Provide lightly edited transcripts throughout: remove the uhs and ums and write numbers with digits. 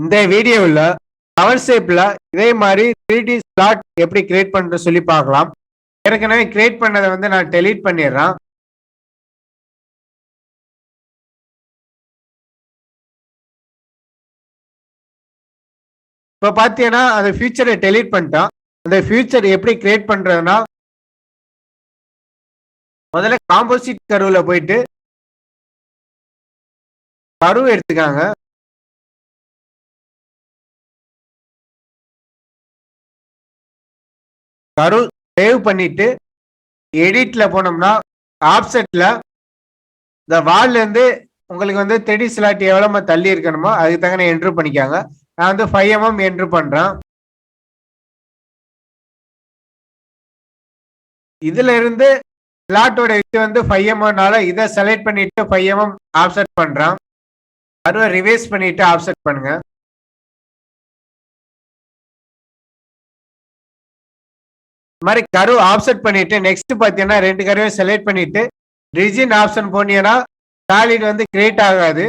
இந்த வீடியோவில் பவர் ஷேப்ல இதே மாதிரி 3D ஸ்லாட் எப்படி கிரியேட் பண்றது சொல்லி பார்க்கலாம். ஏற்கனவே கிரியேட் பண்ணதை வந்து நான் டெலீட் பண்ணிடுறேன். இப்போ பார்த்தீங்கன்னா அந்த ஃபியூச்சரை டெலீட் பண்ணிட்டோம். அந்த ஃபியூச்சர் எப்படி கிரியேட் பண்றதுன்னா, முதல்ல காம்போசிட் கருவுல போயிட்டு கருவு எடுத்துக்காங்க. கரு சேவ் பண்ணிட்டு எடிட்ல போனோம்னா ஆப்செட்ல இந்த வால்ல இருந்து உங்களுக்கு வந்து 3D ஸ்லாட் எவ்வளவு தள்ளி இருக்கணுமோ அதுக்கு தகுந்த என்ட்ரு பண்ணிக்காங்க. நான் வந்து 5 mm என்ட்ரு பண்றேன். இதுல இருந்து ஸ்லாட்டோட இது வந்து 5 mm இதை செலக்ட் பண்ணிட்டு 5 mm ஆப்செட் பண்றேன். கருவை ரிவைஸ் பண்ணிட்டு ஆப்செட் பண்ணுங்க. இந்த மாதிரி கரு ஆப்செட் பண்ணிட்டு நெக்ஸ்ட் பாத்தீங்கன்னா 2 கருவை செலக்ட் பண்ணிட்டு ரிஜின் ஆப்ஷன் போனீங்கன்னா சாலிட் வந்து கிரியேட் ஆகாது.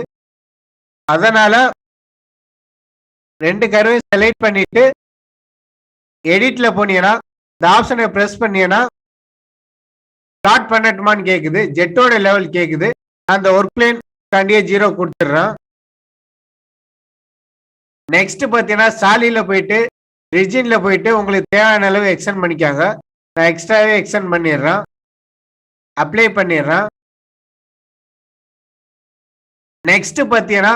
அதனால 2 கருவை செலக்ட் பண்ணிட்டு எடிட்ல போனீங்கன்னா இந்த ஆப்ஷனை பிரஸ் பண்ணீங்கன்னா ஸ்டார்ட் பண்ணட்டுமான்னு கேக்குது. ஜெட்டோட லெவல் கேக்குது. அந்த ஒர்க் பிளேன் கண்டியே 0 கொடுத்துடுறேன். நெக்ஸ்ட் பாத்தீங்கன்னா சாலில போயிட்டு ரிஜின்ல போயிட்டு உங்களுக்கு தேவையான அளவு எக்ஸ்டெண்ட் பண்ணிக்காங்க. நான் எக்ஸ்ட்ராவே எக்ஸ்டெண்ட் பண்ணிடுறேன். அப்ளை பண்ணிடுறேன். நெக்ஸ்ட் பாத்தீங்கன்னா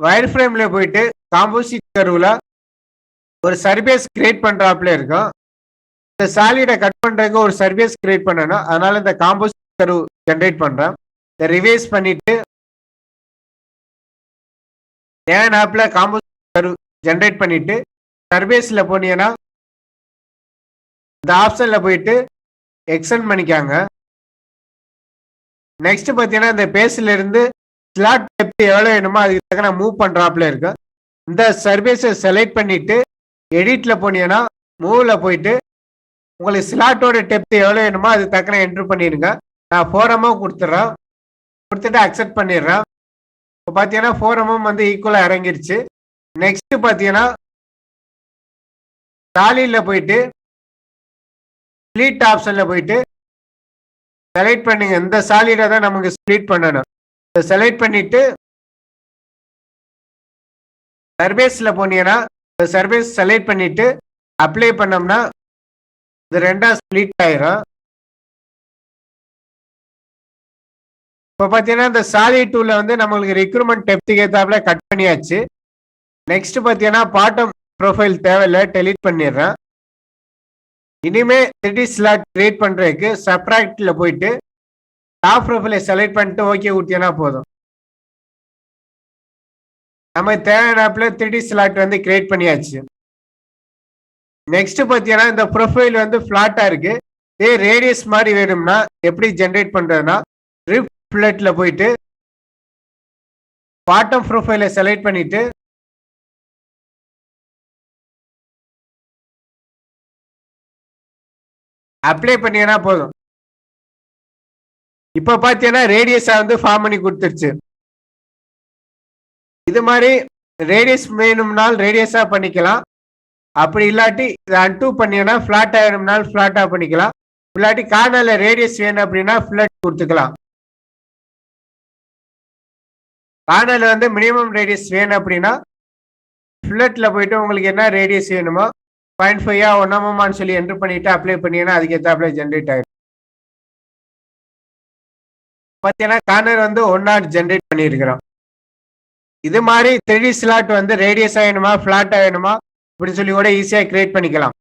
வயர் ஃப்ரேம்ல போயிட்டு காம்போசிட் கருவுல ஒரு சர்ஃபேஸ் கிரியேட் பண்றாப்ல இருக்கும். இந்த சாலிடை கட் பண்றதுக்கு ஒரு சர்ஃபேஸ் கிரியேட் பண்ணணும். அதனால இந்த காம்போசிட் கருவு ஜென்ரேட் பண்றேன். இதை ரிவைஸ் பண்ணிட்டு ஏன் ஆப்ல காம்போசிட் கருவு ஜென்ரேட் பண்ணிட்டு சர்ஃபேஸ்ல போனீங்கன்னா இந்த ஆப்ஷன்ல போயிட்டு எக்ஸ்டெண்ட் பண்ணிக்காங்க. நெக்ஸ்ட் பாத்தீங்கன்னா இந்த பேஸ்ல இருந்து ஸ்லாட் டெப்த் எவ்வளவு வேணுமோ அதுக்கு தக்க மூவ் பண்றாப்ல இருக்கு. இந்த சர்ஃபேஸை செலக்ட் பண்ணிட்டு எடிட்ல போனீங்கன்னா மூவ்ல போயிட்டு உங்களுக்கு ஸ்லாட்டோட டெப்த் எவ்வளவு வேணுமோ அது தக்கன என்ட்ரு பண்ணிடுங்க. நான் 4 mm கொடுத்துட்றேன். கொடுத்துட்டு அக்செப்ட் பண்ணிடுறேன். இப்போ பார்த்தீங்கன்னா 4 mm வந்து ஈக்குவலாக இறங்கிருச்சு. நெக்ஸ்ட் பார்த்தீங்கன்னா சாலியில் போயிட்டு ஸ்ப்ளிட் ஆப்ஷன்ல போயிட்டு செலக்ட் பண்ணுங்க. இந்த சாலிடை தான் நமக்கு ஸ்ப்ளிட் பண்ணணும். இதை செலக்ட் பண்ணிட்டு சர்ஃபேஸ்ல போனீங்கன்னா இந்த சர்ஃபேஸ் செலக்ட் பண்ணிட்டு அப்ளை பண்ணோம்னா இது 2ஆ ஸ்ப்ளிட் ஆயிரும். இப்போ பார்த்தீங்கன்னா இந்த சாலிட் டூல வந்து நம்மளுக்கு ரெக்ரூட்மெண்ட் டெப்த்துக்கு ஏற்றாப்புல கட் பண்ணியாச்சு. நெக்ஸ்ட் பார்த்தீங்கன்னா பாட்டம் ப்ரொஃபைல் தேவையில்லை, டெலீட் பண்ணிடுறேன். இனிமே 3D ஸ்லாட் கிரியேட் பண்றதுக்கு சப்ராக்ட்ல போயிட்டு டாப் ப்ரொஃபைலை செலக்ட் பண்ணிட்டு ஓகே ஊட்டினா போதும். நம்ம தேவையான ஆப்ல 3D ஸ்லாட் வந்து கிரியேட் பண்ணியாச்சு. நெக்ஸ்ட் பார்த்தீங்கன்னா இந்த ப்ரொஃபைல் வந்து ஃபிளாட்டா இருக்கு. இதே ரேடியஸ் மாதிரி வேணும்னா எப்படி ஜென்ரேட் பண்றதுன்னா ரிஃப்ளெக்ட்ல போயிட்டு பாட்டம் ப்ரொஃபைலை செலக்ட் பண்ணிட்டு அப்ளை பண்ணீங்கன்னா போதும். இப்ப பாத்தீங்கன்னா ரேடியஸா வந்து ஃபார்ம் பண்ணி கொடுத்துருச்சு. இது மாதிரி ரேடியஸ் வேணும்னால் ரேடியஸா பண்ணிக்கலாம். அப்படி இல்லாட்டி இதை அன்டூ பண்ணீங்கன்னா ஃபிளாட் ஆகணும்னாலும் ஃபிளாட்டா பண்ணிக்கலாம். இல்லாட்டி கார்னர்ல ரேடியஸ் வேணும் அப்படின்னா ஃபிளட் கொடுத்துக்கலாம். கார்னர்ல வந்து மினிமம் ரேடியஸ் வேணும் அப்படின்னா ஃபிளட்ல போயிட்டு உங்களுக்கு என்ன ரேடியஸ் வேணுமோ 0.5 1 mm சொல்லி என்ட்ரு பண்ணிட்டு அப்ளை பண்ணீங்கன்னா அதுக்கு ஏற்றாப்புல ஜென்ரேட் ஆயிடும். பார்த்தீங்கன்னா கார்னர் வந்து 1 ஜென்ரேட் பண்ணியிருக்கிறோம். இது மாதிரி 3D ஸ்லாட் வந்து ரேடியஸ் ஆகணுமா ஃபிளாட் ஆகணுமா இப்படி சொல்லி கூட ஈஸியாக கிரியேட் பண்ணிக்கலாம்.